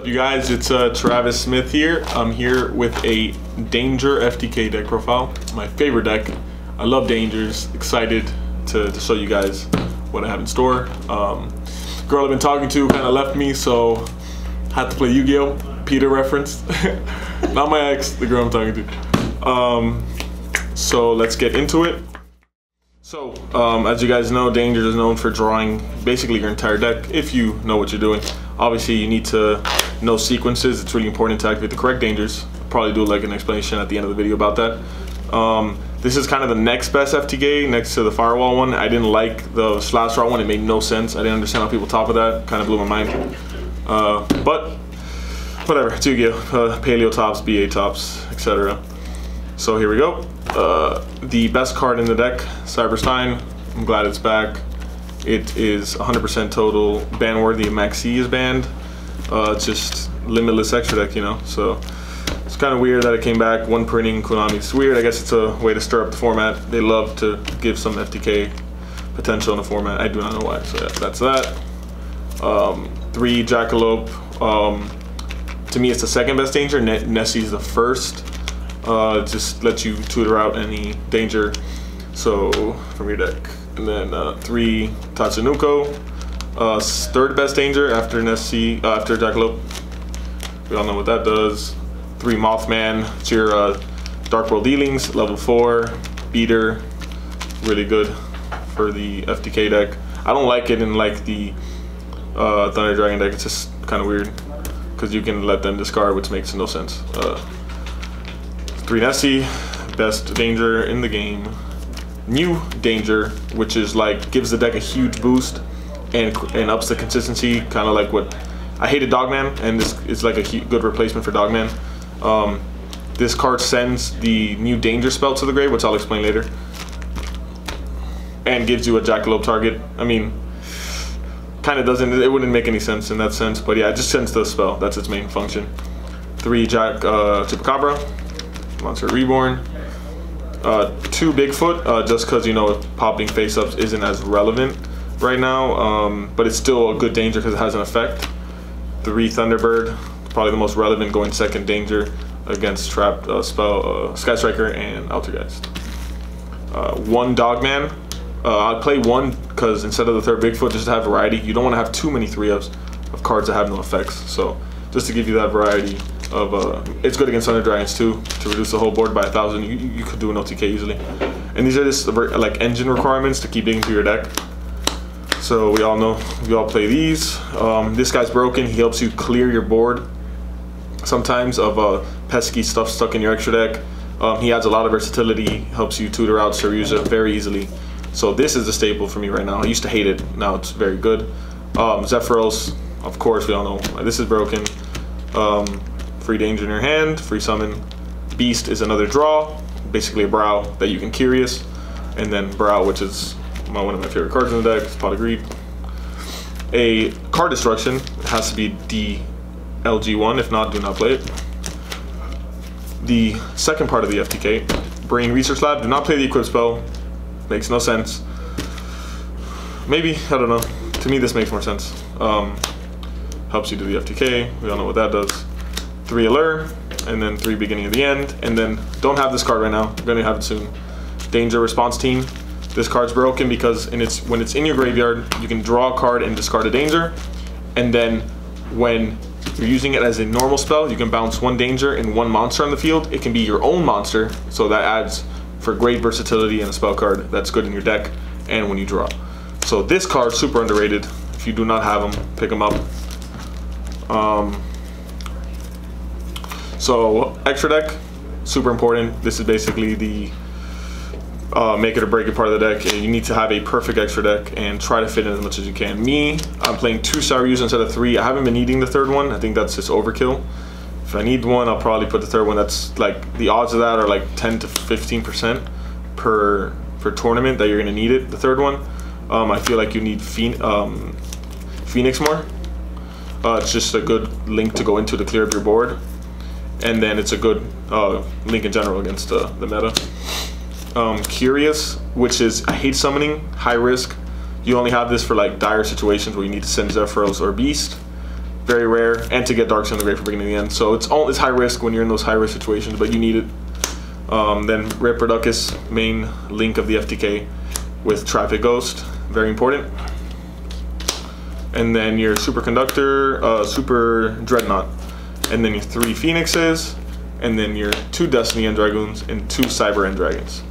up, you guys? It's Travis Smith here. I'm here with a Danger FTK deck profile. My favorite deck. I love Dangers. Excited to show you guys what I have in store. Girl I've been talking to kind of left me, so had to play YuGiOh. Peter reference. Not my ex, the girl I'm talking to. So let's get into it. So, as you guys know, Danger is known for drawing basically your entire deck, if you know what you're doing. Obviously, you need to know sequences. It's really important to activate the correct Dangers. I'll probably do like an explanation at the end of the video about that. This is kind of the next best FTK, next to the Firewall one. I didn't like the Slash Draw one. It made no sense. I didn't understand how people top of that. Kind of blew my mind. But, whatever. It's YuGiOh. Paleo tops, BA tops, etc. So here we go. The best card in the deck, Stein. I'm glad it's back. It is 100% total ban worthy. Max C is banned. It's just limitless extra deck, you know. So it's kind of weird that it came back. One printing, Konami. It's weird. I guess it's a way to stir up the format. They love to give some FTK potential in the format. I do not know why. So yeah, that's that. 3 Jackalope. To me, it's the second best Danger. Nessie's the first. Just let you tutor out any Danger from your deck. And then 3 Tatsunoko, third best Danger after Nessie, after Jackalope. We all know what that does. 3 Mothman, it's your Dark World Dealings, level 4, beater, really good for the FTK deck. I don't like it in like the Thunder Dragon deck. It's just kind of weird because you can let them discard, which makes no sense. 3 Nessie, best Danger in the game. New Danger, which is like gives the deck a huge boost and ups the consistency, kind of like what I hated Dogman, and this is like a good replacement for Dogman. This card sends the new Danger spell to the grave, which I'll explain later, and gives you a Jackalope target. I mean, kind of doesn't, it wouldn't make any sense in that sense, but yeah, it just sends the spell. That's its main function. 3 Chupacabra, Monster Reborn. 2 Bigfoot, just because, you know, popping face-ups isn't as relevant right now, but it's still a good Danger because it has an effect. 3 Thunderbird, probably the most relevant, going second Danger against Trapped Sky Striker and Altergeist. 1 Dogman. I'll play 1 because instead of the 3rd Bigfoot, just to have variety. You don't want to have too many 3-ups of cards that have no effects, so just to give you that variety of it's good against Thunder Dragons too, to reduce the whole board by 1,000. You could do an OTK easily, and these are just like engine requirements to keep digging through your deck. So we all know, we all play these. This guy's broken. He helps you clear your board sometimes of pesky stuff stuck in your extra deck. He adds a lot of versatility, helps you tutor out Saryuja very easily. So this is the staple for me right now. I used to hate it, now it's very good. Zephyrus, of course, we all know this is broken. Free Danger in your hand, free summon. Beast is another draw, basically a Brow that you can Curious, and then Brow, which is one of my favorite cards in the deck, Pot of Greed. A card destruction, it has to be DLG1, if not, do not play it. The second part of the FTK, Brain Research Lab, do not play the equip spell, makes no sense. Maybe, I don't know, to me this makes more sense. Helps you do the FTK, we all know what that does. 3 Allure, and then 3 Beginning of the End, and then don't have this card right now, I'm gonna have it soon. Danger Response Team. This card's broken because when it's in your graveyard, you can draw a card and discard a Danger, and then when you're using it as a normal spell, you can bounce 1 Danger and 1 monster on the field. It can be your own monster, so that adds for great versatility and a spell card that's good in your deck and when you draw. So this card's super underrated. If you do not have them, pick them up. So extra deck, super important. This is basically the make it or break it part of the deck. You need to have a perfect extra deck and try to fit in as much as you can. I'm playing 2 Saryuja instead of 3. I haven't been needing the 3rd one. I think that's just overkill. If I need one, I'll probably put the 3rd one. That's like, the odds of that are like 10 to 15% per tournament that you're gonna need it, the 3rd one. I feel like you need Phoenix more. It's just a good link to go into to clear up your board. And then it's a good link in general against the meta. Curious, which is, I hate summoning, high risk. You only have this for like dire situations where you need to send Zephyrus or Beast. very rare, and to get darks in the grave for beginning the end. So it's high risk when you're in those high risk situations, but you need it. Then Rare Producus, main link of the FTK with Traffic Ghost, very important. And then your Superconductor, Super Dreadnought, and then your 3 Phoenixes, and then your 2 Destiny End Dragoons and 2 Cyber End Dragons.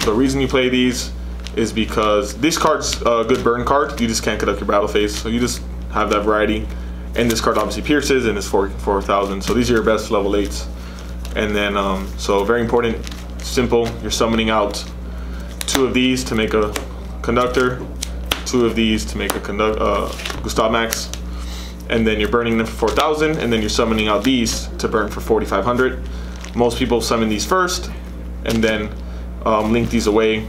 The reason you play these is because this card's a good burn card. You just can't conduct your battle phase, so you just have that variety. And this card obviously pierces and is 4,000. So these are your best level 8s. And then, so very important, simple. You're summoning out 2 of these to make a Conductor, 2 of these to make a Gustav Max, and then you're burning them for 4,000, and then you're summoning out these to burn for 4,500. Most people summon these first, and then link these away.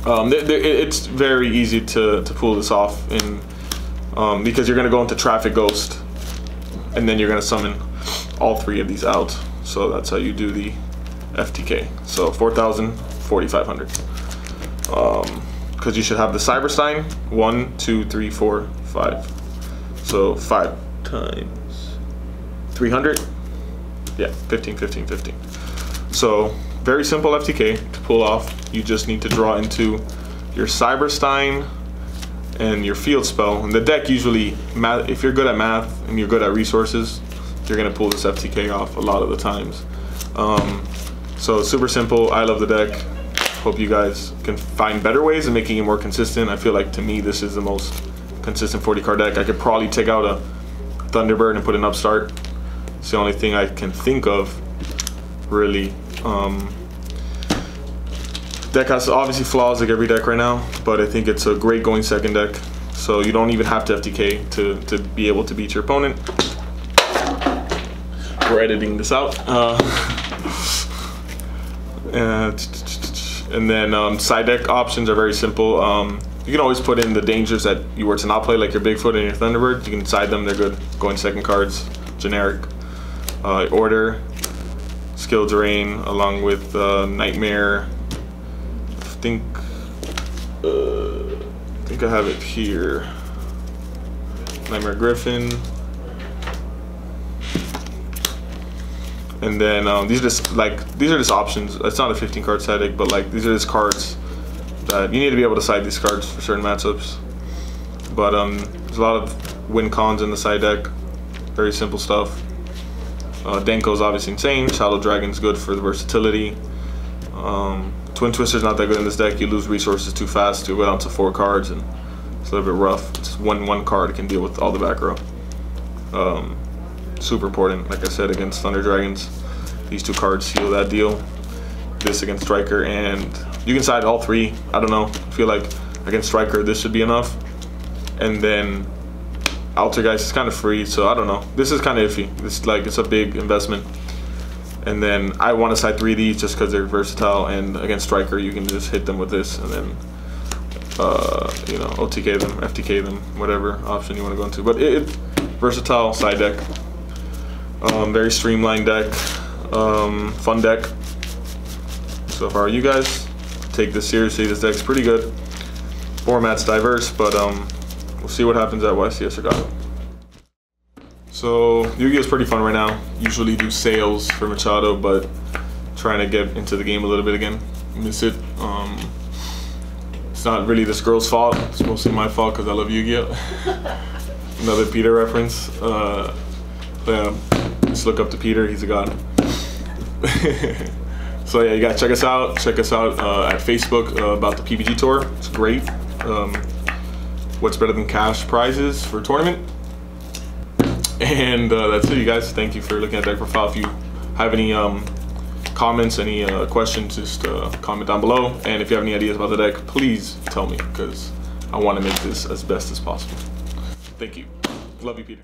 It's very easy to pull this off in because you're going to go into Traffic Ghost, and then you're going to summon all 3 of these out. So that's how you do the FTK. So 4,000, 4,500. Because you should have the Cyber Stein, 1, 2, 3, 4, 5. So 5 times 300. Yeah, 15, 15, 15. So very simple FTK to pull off. You just need to draw into your Cyber Stein and your field spell. And the deck usually, if you're good at math and you're good at resources, you're gonna pull this FTK off a lot of the times. So super simple. I love the deck. Hope you guys can find better ways of making it more consistent. I feel like, to me, this is the most consistent 40 card deck. I could probably take out a Thunderbird and put an Upstart. It's the only thing I can think of, really. Deck has obviously flaws like every deck right now, but I think it's a great going second deck. So you don't even have to FTK to be able to beat your opponent. We're editing this out. And then side deck options are very simple. You can always put in the dangers that you were to not play, like your Bigfoot and your Thunderbird. You can side them, they're good. Going second cards, generic. Order, Skill Drain, along with Nightmare. I think I have it here. Nightmare Griffin. And then these are just options. It's not a 15 card side deck, but like these are just cards that you need to be able to side these cards for certain matchups. But there's a lot of win cons in the side deck. Very simple stuff. Denko's obviously insane. Shadow Dragon's good for the versatility. Twin Twister's not that good in this deck. You lose resources too fast. You go down to 4 cards, and it's a little bit rough. It's one card can deal with all the back row. Super important, like I said, against Thunder Dragons. These 2 cards seal that deal. This against Striker, and you can side all 3. I don't know. I feel like against Striker, this should be enough. And then Altergeist is kind of free, so I don't know. This is kind of iffy. It's a big investment. And then I want to side 3 of these just because they're versatile, and against Striker, you can just hit them with this, and then you know, OTK them, FTK them, whatever option you want to go into. But versatile side deck. Very streamlined deck, fun deck. So if I were you guys, take this seriously. This deck's pretty good. Format's diverse, but we'll see what happens at YCS Chicago. So YuGiOh's pretty fun right now. Usually do sales for Machado, but trying to get into the game a little bit again. Miss it. It's not really this girl's fault. It's mostly my fault because I love YuGiOh. Another Peter reference. Yeah, just look up to Peter. He's a god. So yeah, you gotta check us out. Check us out at Facebook about the PPG tour. It's great. What's better than cash prizes for a tournament? And that's it, you guys. Thank you for looking at deck profile. If you have any comments, any questions, just comment down below. And if you have any ideas about the deck, please tell me, because I want to make this as best as possible. Thank you. Love you, Peter.